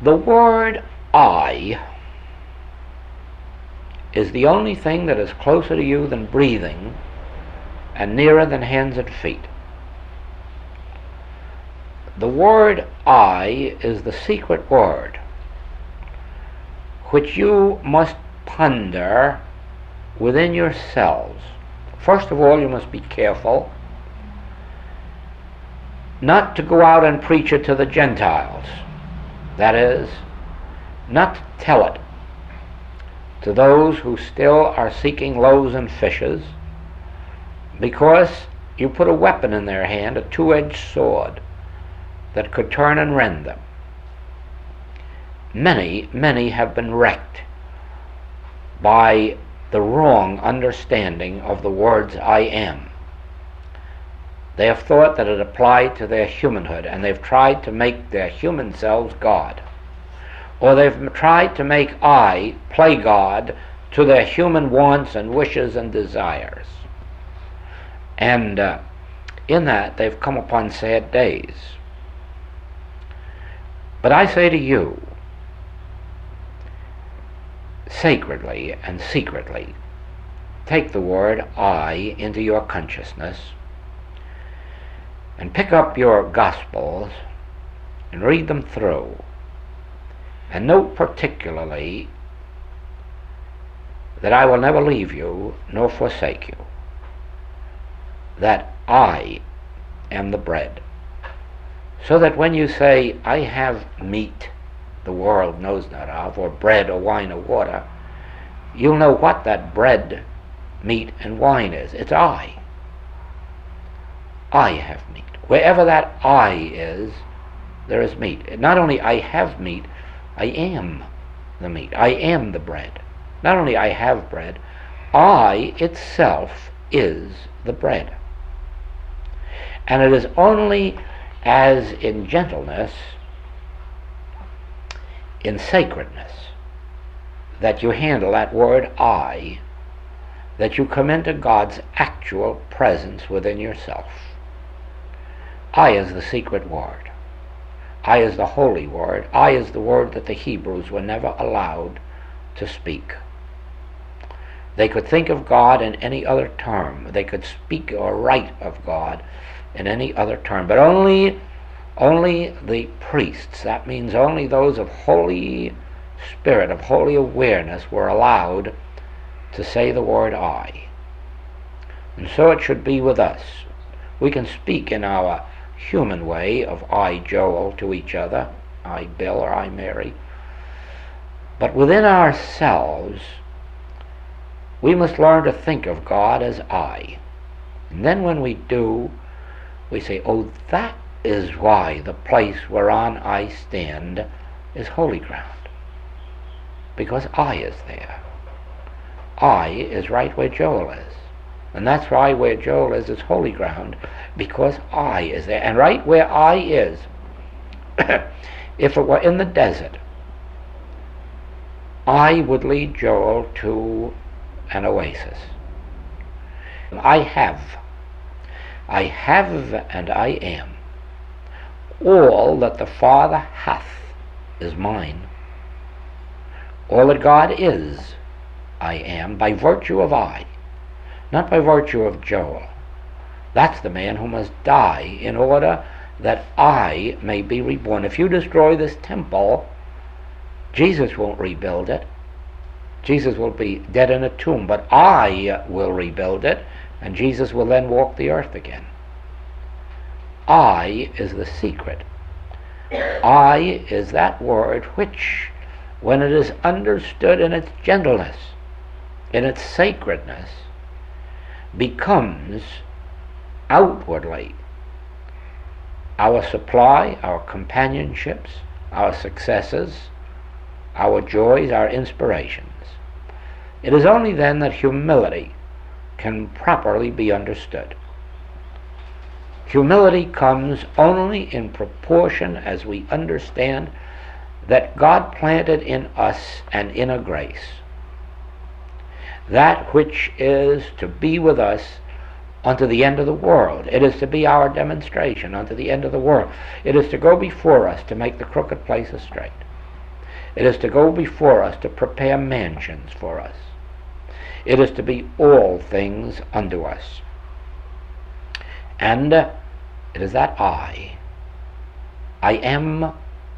The word I is the only thing that is closer to you than breathing and nearer than hands and feet. The word I is the secret word which you must ponder within yourselves. First of all, you must be careful not to go out and preach it to the Gentiles. That is, not to tell it to those who still are seeking loaves and fishes, because you put a weapon in their hand, a two-edged sword, that could turn and rend them. Many, many have been wrecked by the wrong understanding of the words I am. They have thought that it applied to their humanhood, and they've tried to make their human selves God. Or they've tried to make I play God to their human wants and wishes and desires. And in that they've come upon sad days. But I say to you, sacredly and secretly, take the word I into your consciousness and pick up your Gospels and read them through, and note particularly that I will never leave you nor forsake you, that I am the bread, so that when you say, I have meat the world knows not of, or bread or wine or water, you'll know what that bread, meat, and wine is. It's I. I have meat. Wherever that I is, there is meat. Not only I have meat, I am the meat. I am the bread. Not only I have bread, I itself is the bread. And it is only as in gentleness, in sacredness, that you handle that word I, that you come into God's actual presence within yourself. I is the secret word. I is the holy word. I is the word that the Hebrews were never allowed to speak. They could think of God in any other term. They could speak or write of God in any other term, but only the priests, that means only those of Holy Spirit, of holy awareness, were allowed to say the word I. And so it should be with us. We can speak in our human way of I, Joel, to each other, I, Bill, or I, Mary. But within ourselves, we must learn to think of God as I. And then when we do, we say, oh, that is why the place whereon I stand is holy ground. Because I is there. I is right where Joel is. And that's why where Joel is holy ground, because I is there. And right where I is, if it were in the desert, I would lead Joel to an oasis. I have and I am. All that the Father hath is mine. All that God is, I am, by virtue of I, not by virtue of Joel. That's the man who must die in order that I may be reborn. If you destroy this temple, Jesus won't rebuild it. Jesus will be dead in a tomb, but I will rebuild it, and Jesus will then walk the earth again. I is the secret. I is that word which, when it is understood in its gentleness, in its sacredness, becomes outwardly our supply, our companionships, our successes, our joys, our inspirations. It is only then that humility can properly be understood. Humility comes only in proportion as we understand that God planted in us an inner grace, that which is to be with us unto the end of the world. It is to be our demonstration unto the end of the world. It is to go before us to make the crooked places straight. It is to go before us to prepare mansions for us. It is to be all things unto us. And it is that I am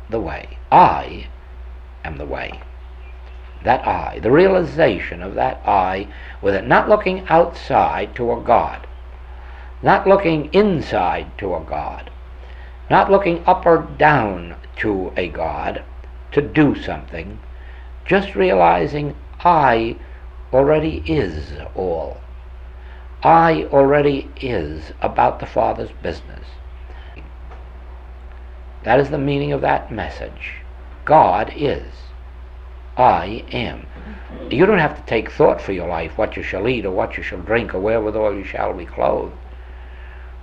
the way. I am the way. That I, the realization of that I, with it not looking outside to a God, not looking inside to a God, not looking up or down to a God to do something, just realizing I already is all. I already is about the Father's business. That is the meaning of that message. God is. I am. You don't have to take thought for your life, what you shall eat or what you shall drink or wherewithal you shall be clothed.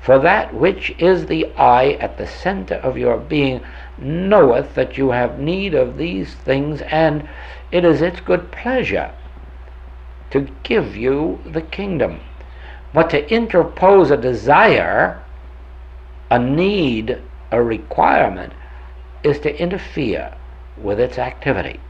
For that which is the I at the center of your being knoweth that you have need of these things, and it is its good pleasure to give you the kingdom. But to interpose a desire, a need, a requirement, is to interfere with its activity.